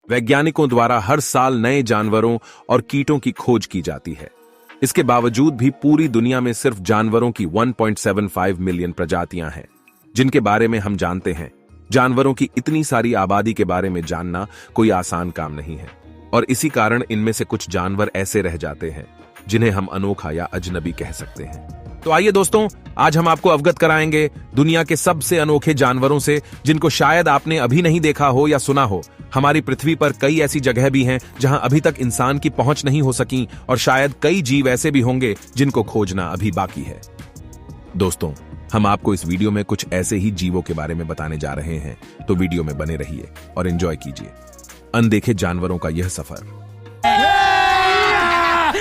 वैज्ञानिकों द्वारा हर साल नए जानवरों और कीटों की खोज की जाती है। इसके बावजूद भी पूरी दुनिया में सिर्फ जानवरों की 1.75 मिलियन प्रजातियां हैं जिनके बारे में हम जानते हैं। जानवरों की इतनी सारी आबादी के बारे में जानना कोई आसान काम नहीं है और इसी कारण इनमें से कुछ जानवर ऐसे रह जाते हैं जिन्हें हम अनोखा या अजनबी कह सकते हैं। तो आइए दोस्तों, आज हम आपको अवगत कराएंगे दुनिया के सबसे अनोखे जानवरों से जिनको शायद आपने अभी नहीं देखा हो या सुना हो। हमारी पृथ्वी पर कई ऐसी जगह भी हैं जहां अभी तक इंसान की पहुंच नहीं हो सकी और शायद कई जीव ऐसे भी होंगे जिनको खोजना अभी बाकी है। दोस्तों, हम आपको इस वीडियो में कुछ ऐसे ही जीवों के बारे में बताने जा रहे हैं, तो वीडियो में बने रहिए और एंजॉय कीजिए अनदेखे जानवरों का यह सफर।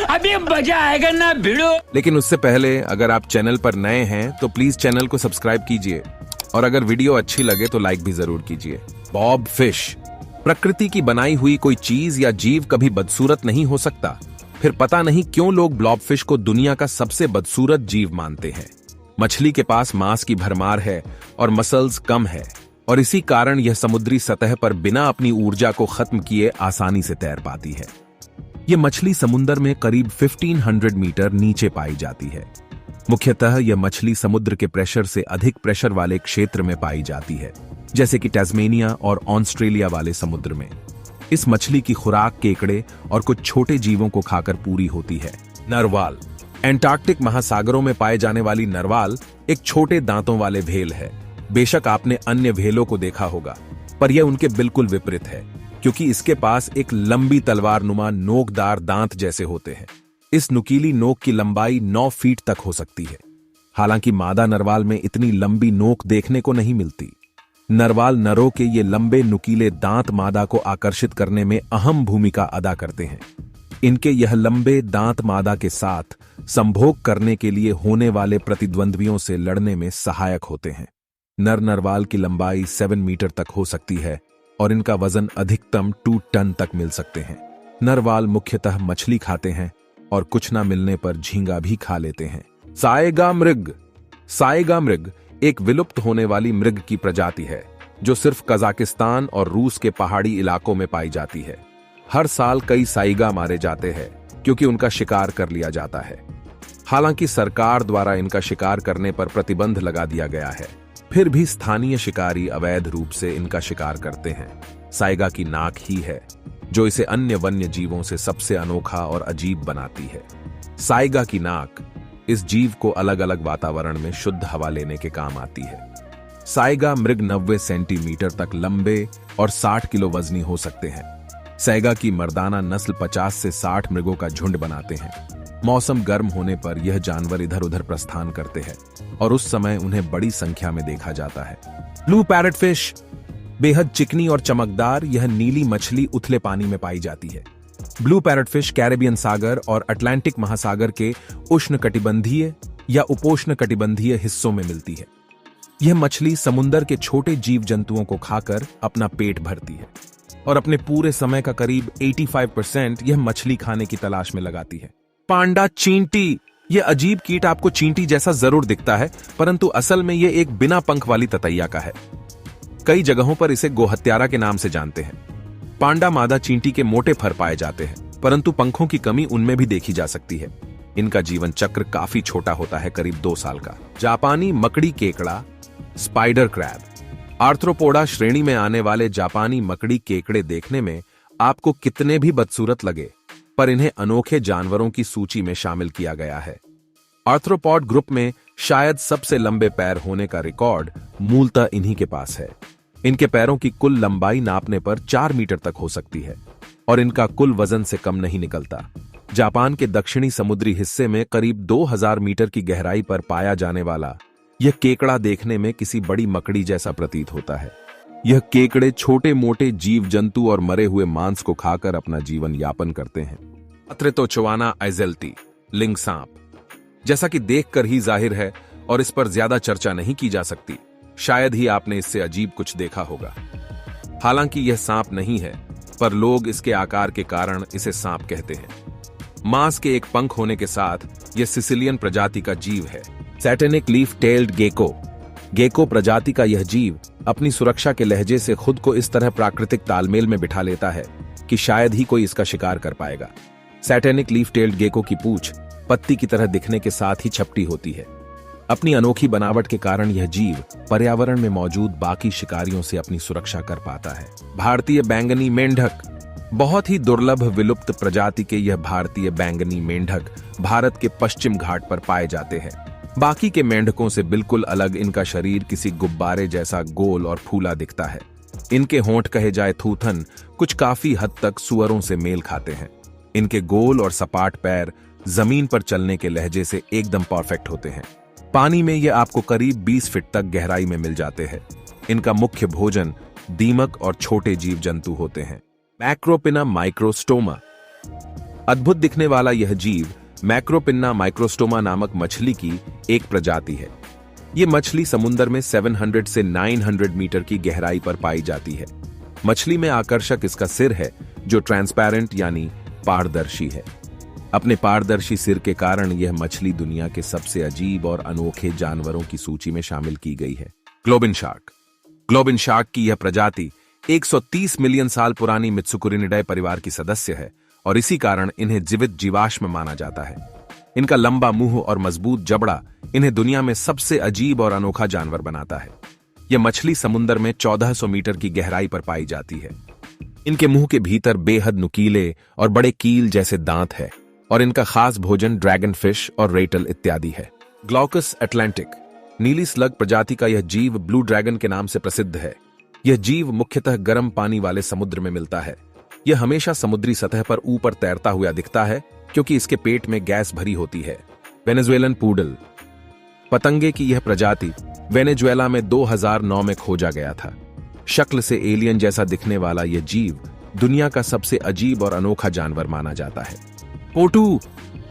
अभी मजा आएगा ना भिड़ो। लेकिन उससे पहले अगर आप चैनल पर नए हैं तो प्लीज चैनल को सब्सक्राइब कीजिए और अगर वीडियो अच्छी लगे तो लाइक भी जरूर कीजिए। Bob fish. प्रकृति की बनाई हुई कोई चीज या जीव कभी बदसूरत नहीं हो सकता, फिर पता नहीं क्यों लोग ब्लॉब फिश को दुनिया का सबसे बदसूरत जीव मानते हैं। मछली के पास मांस की भरमार है और मसल्स कम है और इसी कारण यह समुद्री सतह पर बिना अपनी ऊर्जा को खत्म किए आसानी से तैर पाती है। यह मछली समुद्र में करीब 1500 मीटर नीचे पाई जाती है। मुख्यतः यह मछली समुद्र के प्रेशर से अधिक प्रेशर वाले क्षेत्र में पाई जाती है, जैसे कि टैस्मेनिया और ऑस्ट्रेलिया वाले समुद्र में। इस मछली की खुराक केकड़े और कुछ छोटे जीवों को खाकर पूरी होती है। नरवाल। एंटार्कटिक महासागरों में पाए जाने वाली नरवाल एक छोटे दांतों वाले व्हेल है। बेशक आपने अन्य व्हेलों को देखा होगा, पर यह उनके बिल्कुल विपरीत है क्योंकि इसके पास एक लंबी तलवार नुमा नोकदार दांत जैसे होते हैं। इस नुकीली नोक की लंबाई 9 फीट तक हो सकती है। हालांकि मादा नरवाल में इतनी लंबी नोक देखने को नहीं मिलती। नरवाल नरों के ये लंबे नुकीले दांत मादा को आकर्षित करने में अहम भूमिका अदा करते हैं। इनके यह लंबे दांत मादा के साथ संभोग करने के लिए होने वाले प्रतिद्वंद्वियों से लड़ने में सहायक होते हैं। नर नरवाल की लंबाई 7 मीटर तक हो सकती है और इनका वजन अधिकतम 2 टन तक मिल सकते हैं। नरवाल मुख्यतः मछली खाते हैं और कुछ ना मिलने पर झींगा भी खा लेते हैं। साएगा मृग। साएगा मृग एक विलुप्त होने वाली मृग की प्रजाति है जो सिर्फ कजाकिस्तान और रूस के पहाड़ी इलाकों में पाई जाती है। हर साल कई साइगा मारे जाते हैं क्योंकि उनका शिकार कर लिया जाता है। हालांकि सरकार द्वारा इनका शिकार करने पर प्रतिबंध लगा दिया गया है, फिर भी स्थानीय शिकारी अवैध रूप से इनका शिकार करते हैं। साइगा की नाक ही है जो इसे अन्य वन्य जीवों से सबसे अनोखा और अजीब बनाती है। साइगा की नाक इस जीव को अलग अलग वातावरण में शुद्ध हवा लेने के काम आती है। साइगा मृग 90 सेंटीमीटर तक लंबे और 60 किलो वजनी हो सकते हैं। साइगा की मर्दाना नस्ल 50 से 60 मृगों का झुंड बनाते हैं। मौसम गर्म होने पर यह जानवर इधर उधर प्रस्थान करते हैं और उस समय उन्हें बड़ी संख्या में देखा जाता है। Blue parrot fish. बेहद चिकनी और चमकदार यह नीली मछली उथले पानी में पाई जाती है। ब्लू पैरट फिश कैरेबियन सागर और अटलांटिक महासागर के उष्णकटिबंधीय या उपोष्णकटिबंधीय हिस्सों में मिलती है। यह मछली समुद्र के छोटे जीव जंतुओं को खाकर अपना पेट भरती है और अपने पूरे समय का करीब 85% यह मछली खाने की तलाश में लगाती है। पांडा चींटी। यह अजीब कीट आपको चींटी जैसा जरूर दिखता है, परंतु असल में यह एक बिना पंख वाली ततैया का है। कई जगहों पर इसे गोहत्यारा के नाम से जानते हैं। पांडा मादा चींटी के मोटे फर पाए जाते हैं, परंतु पंखों की कमी उनमें भी देखी जा सकती है। इनका जीवन चक्र काफी छोटा होता है, करीब 2 साल का। जापानी मकड़ी केकड़ा, स्पाइडर क्रैब। आर्थ्रोपोडा श्रेणी में आने वाले जापानी मकड़ी केकड़े देखने में आपको कितने भी बदसूरत लगे, पर इन्हें अनोखे जानवरों की सूची में शामिल किया गया है। आर्थ्रोपॉड ग्रुप में शायद सबसे लंबे पैर होने का रिकॉर्ड मूलतः इन्हीं के पास है। इनके पैरों की कुल लंबाई नापने पर 4 मीटर तक हो सकती है और इनका कुल वजन से कम नहीं निकलता। जापान के दक्षिणी समुद्री हिस्से में करीब 2000 मीटर की गहराई पर पाया जाने वाला यह केकड़ा देखने में किसी बड़ी मकड़ी जैसा प्रतीत होता है। यह केकड़े छोटे मोटे जीव जंतु और मरे हुए मांस को खाकर अपना जीवन यापन करते हैं। अत्रेतोचुआना आइजेल्टी, लिंग सांप। जैसा कि देखकर ही जाहिर है और इस पर ज्यादा चर्चा नहीं की जा सकती, शायद ही आपने इससे अजीब कुछ देखा होगा। हालांकि यह सांप नहीं है, पर लोग इसके आकार के कारण इसे सांप कहते हैं। मांस के एक पंख होने के साथ यह सिसिलियन प्रजाति का जीव है। Satanic leaf tailed gecko. Gecko प्रजाति का यह जीव अपनी सुरक्षा के लहजे से खुद को इस तरह प्राकृतिक तालमेल में बिठा लेता है कि शायद ही कोई इसका शिकार कर पाएगा। सैटेनिक लीफ टेल्ड गेको की पूंछ पत्ती की तरह दिखने के साथ ही छपटी होती है। अपनी अनोखी बनावट के कारण यह जीव पर्यावरण में मौजूद बाकी शिकारियों से अपनी सुरक्षा कर पाता है। भारतीय बैंगनी मेंढक, बहुत ही दुर्लभ विलुप्त प्रजाति के यह भारतीय बैंगनी मेंढक भारत के पश्चिम घाट पर पाए जाते हैं। बाकी के मेंढकों से बिल्कुल अलग इनका शरीर किसी गुब्बारे जैसा गोल और फूला दिखता है। इनके होंठ कहे जाए थूथन कुछ काफी हद तक सुअरों से मेल खाते हैं। इनके गोल और सपाट पैर जमीन पर चलने के लहजे से एकदम परफेक्ट होते हैं। पानी में ये आपको करीब 20 फीट तक गहराई में मिल जाते हैं। इनका मुख्य भोजन दीमक और छोटे जीव जंतु होते हैं। मैक्रोपिना माइक्रोस्टोमा, अद्भुत दिखने वाला यह जीव मैक्रोपिना माइक्रोस्टोमा नामक मछली की एक प्रजाति है। ये मछली समुद्र में 700 से 900 मीटर की गहराई पर पाई जाती है। मछली में आकर्षक इसका सिर है जो ट्रांसपेरेंट यानी पारदर्शी है। अपने पारदर्शी सिर के कारण यह मछली दुनिया के सबसे अजीब और अनोखे जानवरों की सूची में शामिल की गई है। ग्लोबिन शार्क, ग्लोबिन शार्क की यह प्रजाति 130 मिलियन साल पुरानी मित्सुकुरिनिडाए परिवार की सदस्य है और इसी कारण इन्हें जीवित जीवाश्म माना जाता है। इनका लंबा मुंह और मजबूत जबड़ा इन्हें दुनिया में सबसे अजीब और अनोखा जानवर बनाता है। यह मछली समुद्र में 1400 मीटर की गहराई पर पाई जाती है। इनके मुंह के भीतर बेहद नुकीले और बड़े कील जैसे दांत है और इनका खास भोजन ड्रैगन फिश और रेटल इत्यादि है। ग्लॉकस अटलांटिक, नीली स्लग प्रजाति का यह जीव ब्लू ड्रैगन के नाम से प्रसिद्ध है। यह जीव मुख्यतः गर्म पानी वाले समुद्र में मिलता है। यह हमेशा समुद्री सतह पर ऊपर तैरता हुआ दिखता है क्योंकि इसके पेट में गैस भरी होती है। वेनेजुएलन पूडल, पतंगे की यह प्रजाति वेनेजुएला में 2009 में खोजा गया था। शक्ल से एलियन जैसा दिखने वाला यह जीव दुनिया का सबसे अजीब और अनोखा जानवर माना जाता है। पोटू,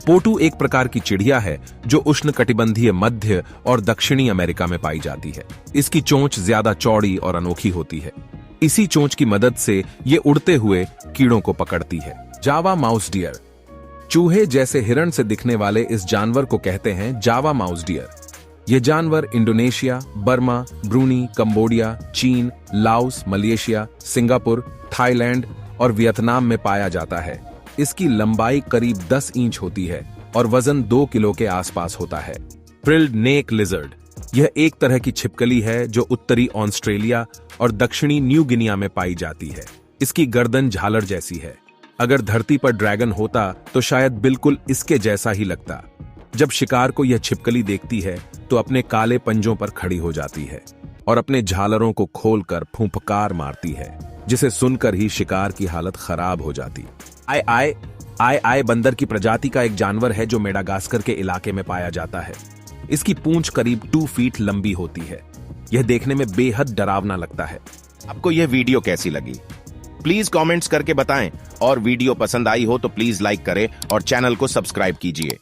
पोटू एक प्रकार की चिड़िया है जो उष्णकटिबंधीय मध्य और दक्षिणी अमेरिका में पाई जाती है। इसकी चोंच ज्यादा चौड़ी और अनोखी होती है। इसी चोंच की मदद से ये उड़ते हुए कीड़ों को पकड़ती है। जावा माउस डियर, चूहे जैसे हिरण से दिखने वाले इस जानवर को कहते हैं जावा माउस डियर। यह जानवर इंडोनेशिया, बर्मा, ब्रूनी, कंबोडिया, चीन, लाओस, मलेशिया, सिंगापुर, थाईलैंड और वियतनाम में पाया जाता है। इसकी लंबाई करीब 10 इंच होती है और वजन 2 किलो के आसपास होता है। फ्रिल्ड नेक लिजर्ड, यह एक तरह की छिपकली है जो उत्तरी ऑस्ट्रेलिया और दक्षिणी न्यू गिनिया में पाई जाती है। इसकी गर्दन झालर जैसी है। अगर धरती पर ड्रैगन होता तो शायद बिल्कुल इसके जैसा ही लगता। जब शिकार को यह छिपकली देखती है तो अपने काले पंजों पर खड़ी हो जाती है और अपने झालरों को खोलकर फूंफकार मारती है, जिसे सुनकर ही शिकार की हालत खराब हो जाती। आई बंदर की प्रजाति का एक जानवर है जो मेडागास्कर के इलाके में पाया जाता है। इसकी पूंछ करीब 2 फीट लंबी होती है। यह देखने में बेहद डरावना लगता है। आपको यह वीडियो कैसी लगी प्लीज कमेंट्स करके बताएं और वीडियो पसंद आई हो तो प्लीज लाइक करें और चैनल को सब्सक्राइब कीजिए।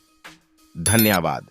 धन्यवाद।